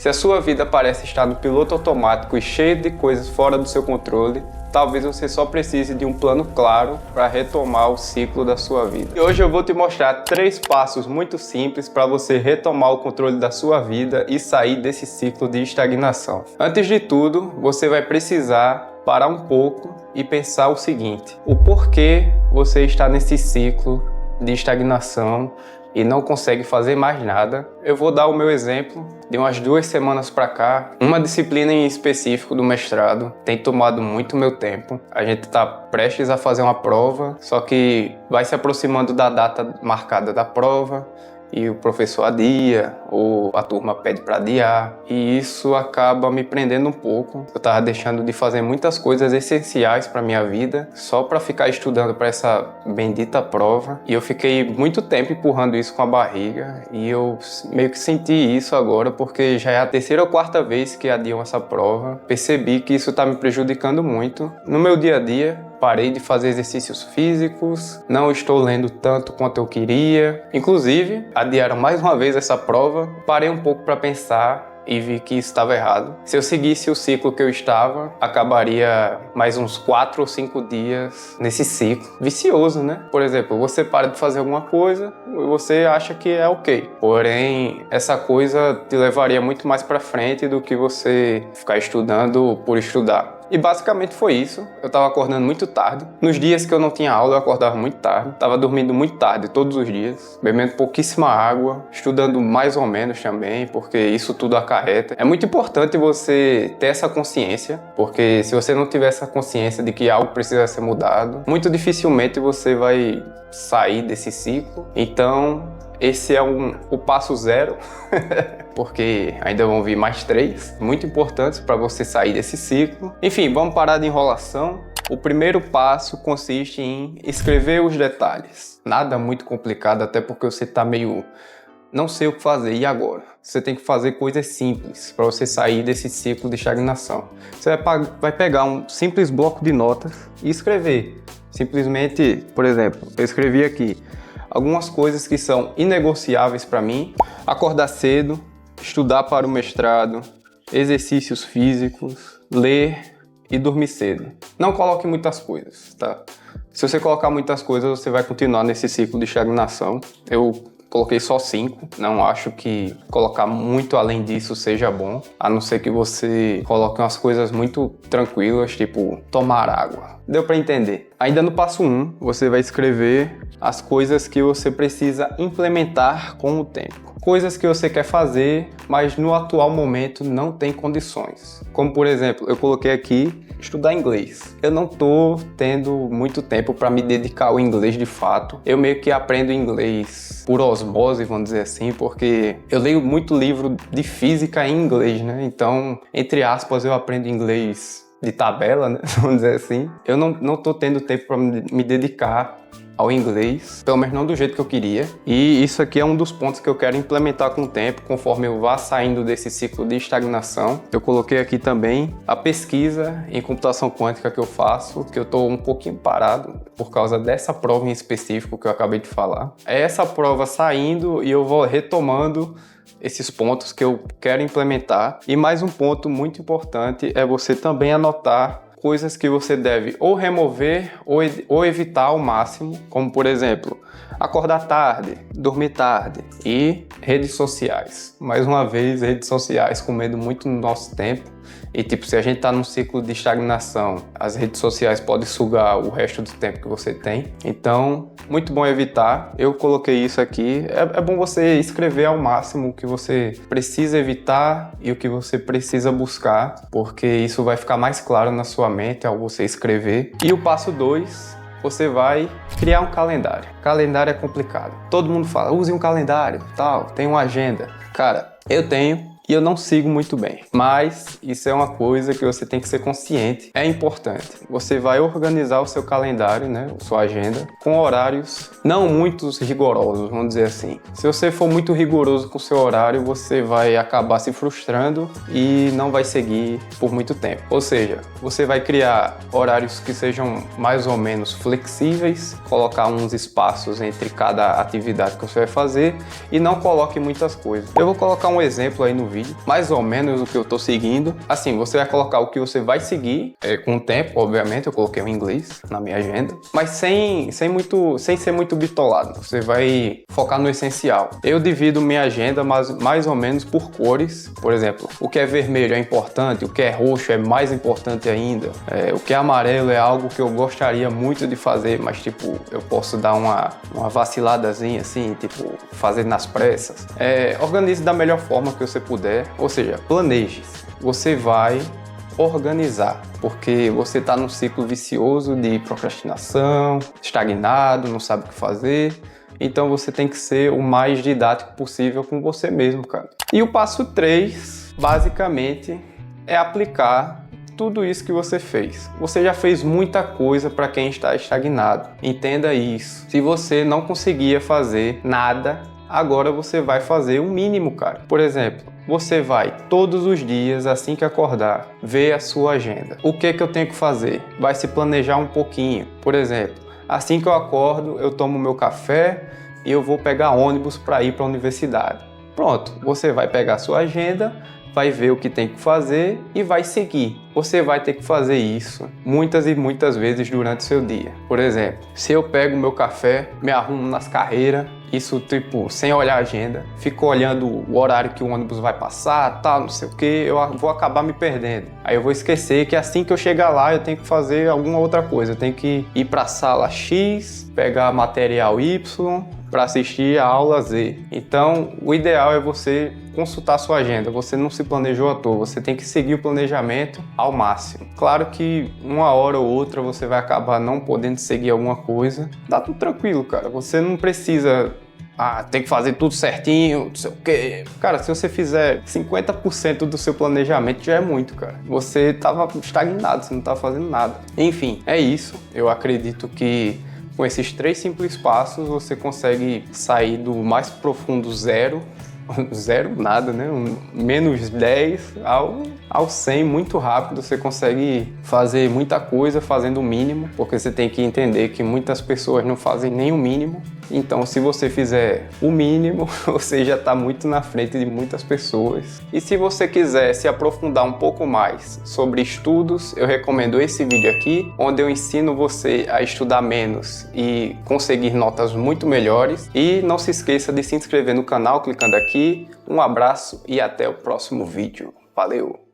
Se a sua vida parece estar no piloto automático e cheio de coisas fora do seu controle, talvez você só precise de um plano claro para retomar o ciclo da sua vida. E hoje eu vou te mostrar 3 passos muito simples para você retomar o controle da sua vida e sair desse ciclo de estagnação. Antes de tudo, você vai precisar parar um pouco e pensar o seguinte: o porquê você está nesse ciclo de estagnação e não consegue fazer mais nada. Eu vou dar o meu exemplo de umas 2 semanas para cá. Uma disciplina em específico do mestrado tem tomado muito meu tempo. A gente está prestes a fazer uma prova, só que vai se aproximando da data marcada da prova e o professor adia, ou a turma pede para adiar, e isso acaba me prendendo um pouco. Eu estava deixando de fazer muitas coisas essenciais para minha vida só para ficar estudando para essa bendita prova, e eu fiquei muito tempo empurrando isso com a barriga, e eu meio que senti isso agora, porque já é a 3ª ou 4ª vez que adiam essa prova. Percebi que isso está me prejudicando muito no meu dia a dia. Parei de fazer exercícios físicos, não estou lendo tanto quanto eu queria. Inclusive, adiaram mais uma vez essa prova. Parei um pouco para pensar e vi que isso estava errado. Se eu seguisse o ciclo que eu estava, acabaria mais uns 4 ou 5 dias nesse ciclo vicioso, né? Por exemplo, você para de fazer alguma coisa e você acha que é ok. Porém, essa coisa te levaria muito mais para frente do que você ficar estudando por estudar. E basicamente foi isso. Eu tava acordando muito tarde. Nos dias que eu não tinha aula, eu acordava muito tarde. Tava dormindo muito tarde todos os dias, bebendo pouquíssima água, estudando mais ou menos também, porque isso tudo acarreta. É muito importante você ter essa consciência, porque se você não tiver essa consciência de que algo precisa ser mudado, muito dificilmente você vai sair desse ciclo. Então, esse é o passo 0, porque ainda vão vir mais 3, muito importantes para você sair desse ciclo. Enfim, vamos parar de enrolação. O primeiro passo consiste em escrever os detalhes. Nada muito complicado, até porque você está meio... não sei o que fazer, e agora? Você tem que fazer coisas simples para você sair desse ciclo de estagnação. Você vai pegar um simples bloco de notas e escrever. Simplesmente, por exemplo, eu escrevi aqui algumas coisas que são inegociáveis para mim: acordar cedo, estudar para o mestrado, exercícios físicos, ler e dormir cedo. Não coloque muitas coisas, tá? Se você colocar muitas coisas, você vai continuar nesse ciclo de estagnação. Eu coloquei só 5, não acho que colocar muito além disso seja bom, a não ser que você coloque umas coisas muito tranquilas, tipo tomar água. Deu para entender? Ainda no passo 1, você vai escrever as coisas que você precisa implementar com o tempo. Coisas que você quer fazer, mas no atual momento não tem condições. Como, por exemplo, eu coloquei aqui estudar inglês. Eu não tô tendo muito tempo para me dedicar ao inglês de fato. Eu meio que aprendo inglês por osmose, vamos dizer assim, porque eu leio muito livro de física em inglês, né? Então, entre aspas, eu aprendo inglês de tabela, né? Vamos dizer assim. Eu não tô tendo tempo para me dedicar ao inglês, pelo menos não do jeito que eu queria. E isso aqui é um dos pontos que eu quero implementar com o tempo, conforme eu vá saindo desse ciclo de estagnação. Eu coloquei aqui também a pesquisa em computação quântica que eu faço, que eu estou um pouquinho parado por causa dessa prova em específico que eu acabei de falar. É essa prova saindo e eu vou retomando esses pontos que eu quero implementar. E mais um ponto muito importante é você também anotar coisas que você deve ou remover ou evitar ao máximo, como por exemplo, acordar tarde, dormir tarde e redes sociais. Mais uma vez, redes sociais comendo muito no nosso tempo. E tipo, se a gente tá num ciclo de estagnação, as redes sociais podem sugar o resto do tempo que você tem. Então, muito bom evitar. Eu coloquei isso aqui. É bom você escrever ao máximo o que você precisa evitar e o que você precisa buscar, porque isso vai ficar mais claro na sua mente ao você escrever. E o passo 2, você vai criar um calendário. Calendário é complicado. Todo mundo fala, use um calendário, tal, tem uma agenda. Cara, eu tenho e eu não sigo muito bem. Mas isso é uma coisa que você tem que ser consciente. É importante. Você vai organizar o seu calendário, né, sua agenda, com horários não muito rigorosos, vamos dizer assim. Se você for muito rigoroso com o seu horário, você vai acabar se frustrando e não vai seguir por muito tempo. Ou seja, você vai criar horários que sejam mais ou menos flexíveis, colocar uns espaços entre cada atividade que você vai fazer e não coloque muitas coisas. Eu vou colocar um exemplo aí no vídeo vídeo, mais ou menos o que eu tô seguindo. Assim, você vai colocar o que você vai seguir, com o tempo, obviamente, eu coloquei o inglês na minha agenda, mas sem ser muito bitolado. Você vai focar no essencial. Eu divido minha agenda mais ou menos por cores. Por exemplo, o que é vermelho é importante, o que é roxo é mais importante ainda, o que é amarelo é algo que eu gostaria muito de fazer, mas tipo, eu posso dar uma vaciladazinha assim, tipo, fazer nas pressas. Organize da melhor forma que você puder, ou seja, planeje. Você vai organizar, porque você está num ciclo vicioso de procrastinação, estagnado, não sabe o que fazer. Então você tem que ser o mais didático possível com você mesmo, cara. E o passo 3, basicamente, é aplicar tudo isso que você fez. Você já fez muita coisa para quem está estagnado. Entenda isso. Se você não conseguia fazer nada, agora você vai fazer o mínimo, cara. Por exemplo, você vai todos os dias, assim que acordar, ver a sua agenda. O que eu tenho que fazer? Vai se planejar um pouquinho. Por exemplo, assim que eu acordo, eu tomo meu café e eu vou pegar ônibus para ir para a universidade. Pronto, você vai pegar a sua agenda, vai ver o que tem que fazer e vai seguir. Você vai ter que fazer isso muitas e muitas vezes durante o seu dia. Por exemplo, se eu pego meu café, me arrumo nas carreiras, isso tipo, sem olhar a agenda, fico olhando o horário que o ônibus vai passar, tal, não sei o que, eu vou acabar me perdendo. Aí eu vou esquecer que assim que eu chegar lá, eu tenho que fazer alguma outra coisa. Eu tenho que ir para a sala X, pegar material Y, para assistir a aula Z. Então, o ideal é você consultar sua agenda. Você não se planejou à toa, você tem que seguir o planejamento ao máximo. Claro que uma hora ou outra você vai acabar não podendo seguir alguma coisa. Dá tudo tranquilo, cara. Você não precisa tem que fazer tudo certinho, não sei o quê. Cara, se você fizer 50% do seu planejamento já é muito, cara. Você tava estagnado, você não tava fazendo nada. Enfim, é isso. Eu acredito que com esses 3 simples passos, você consegue sair do mais profundo zero nada, né? Menos 10 ao 100 muito rápido. Você consegue fazer muita coisa fazendo o mínimo, porque você tem que entender que muitas pessoas não fazem nem o mínimo. Então, se você fizer o mínimo, você já está muito na frente de muitas pessoas. E se você quiser se aprofundar um pouco mais sobre estudos, eu recomendo esse vídeo aqui, onde eu ensino você a estudar menos e conseguir notas muito melhores. E não se esqueça de se inscrever no canal clicando aqui. Um abraço e até o próximo vídeo. Valeu!